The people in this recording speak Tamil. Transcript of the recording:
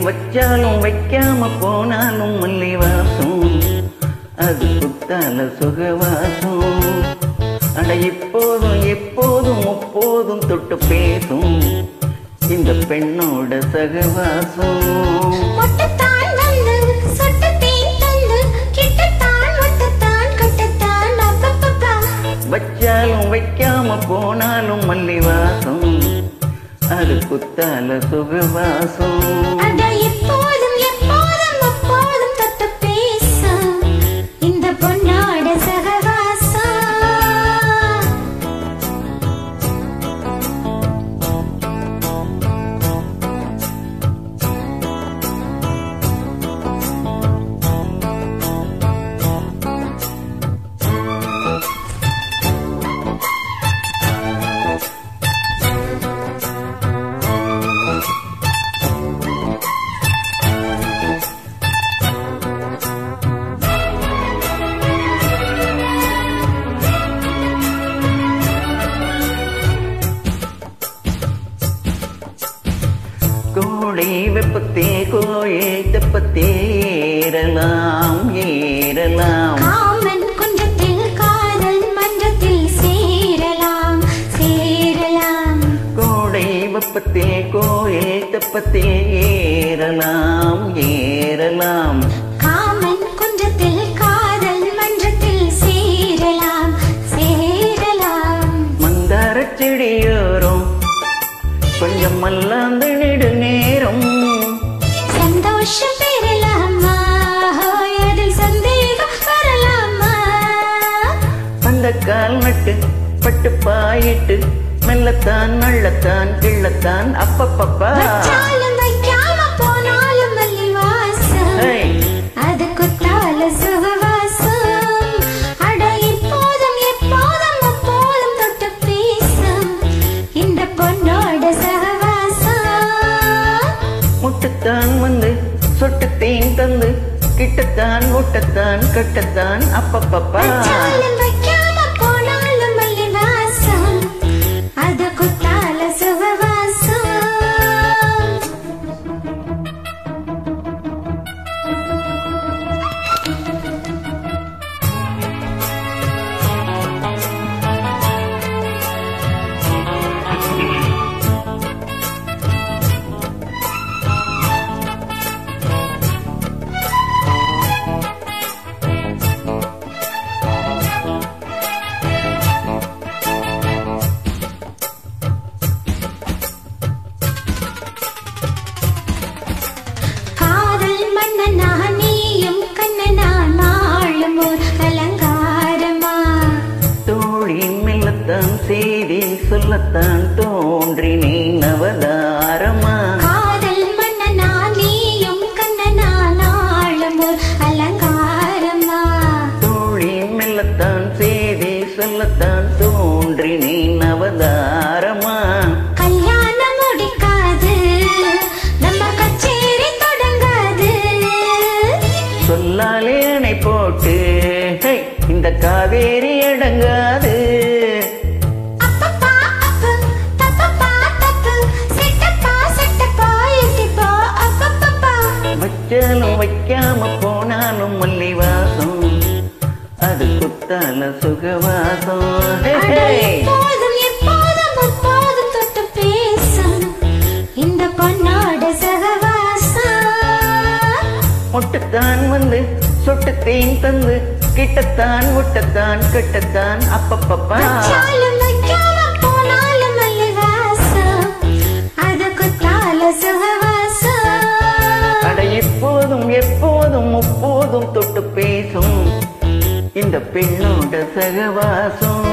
வச்சாலும் வைக்காம போனாலும் மல்லி வாசம் அது குத்தால சுகவாசம். அட இப்போதும் எப்போதும் முப்போதும் தொட்டு பேசும் இந்த பெண்ணோட சகவாசம். வச்சாலும் வைக்காம போனாலும் மல்லி வாசம் அது குத்தால சுகவாசம். கோடை வெப்பத்தே கோயில் தெப்பத்தே ஏறலாம் ஏறலாம். காமன் குன்றத்தில் காதல் மன்றத்தில் சேரலாம் சேரலாம். கோடை வெப்பத்தே கோயில் தெப்பத்தே ஏறலாம் ஏறலாம். காமன் குன்றத்தில் காதல் மன்றத்தில் சேரலாம் சேரலாம். மந்தார செடியோரம் கொஞ்சம் மல்லாந்து நெடு நேரம் சந்தோஷம் பெறலாமா அதில் சந்தேகம் வரலாமா. அந்த கால் நட்டு பட்டு பாயிட்டு மெல்லத்தான் நள்ளத்தான் கிள்ளத்தான் அப்பப்பப்பா. வச்சாலும் வைக்காம போனாலும் மல்லி வாசம் அது குத்தால சுகவாசம். அட இப்போதும் எப்போதும் அப்போதும் தொட்டு பேசும் இந்த பொண்ணோட சகவாசம். முட்டுத்தான் வந்து சொட்டு தேன் தந்து கிட்டத்தான் முட்டத்தான் கட்டத்தான் அப்பப்பப்பா. வச்சாலும் வைக்காம போனாலும் மல்லி வாசம் அது குத்தால சுகவாசம். செய்தி சொல்லத்தான் தோன்றி நீ நவதாரமா. காதல் மன்னனா நீயும் கண்ணனா நாளும் ஒரு அலங்காரமா. தோழி மெல்லத்தான் செய்தி சொல்லத்தான் தோன்றி நீ நவதாரமா. கல்யாணம் முடிக்காது நம்ம கச்சேரி தொடங்காது. சொல்லாலே அணை போட்டு இந்த காவேரி அடங்காது. வச்சாலும் வைக்காம போனாலும் மல்லி வாசம் அது குத்தால சுகவாசம். எப்போதும் எப்போதும் எப்போதும் தொட்டு பேசும் இந்த பொண்ணோட சகவாசம். முட்டுத்தான் வந்து சொட்டு தேன் தந்து கிட்டத்தான் முட்டத்தான் கட்டத்தான் அப்பப்பப்பா. வச்சாலும் வைக்காம போனாலும் மல்லி வாசம் அது குத்தால சுகவாசம். அட எப்போதும் எப்போதும் முப்போதும் தொட்டு பேசும் இந்த பெண்ணோட சகவாசம்.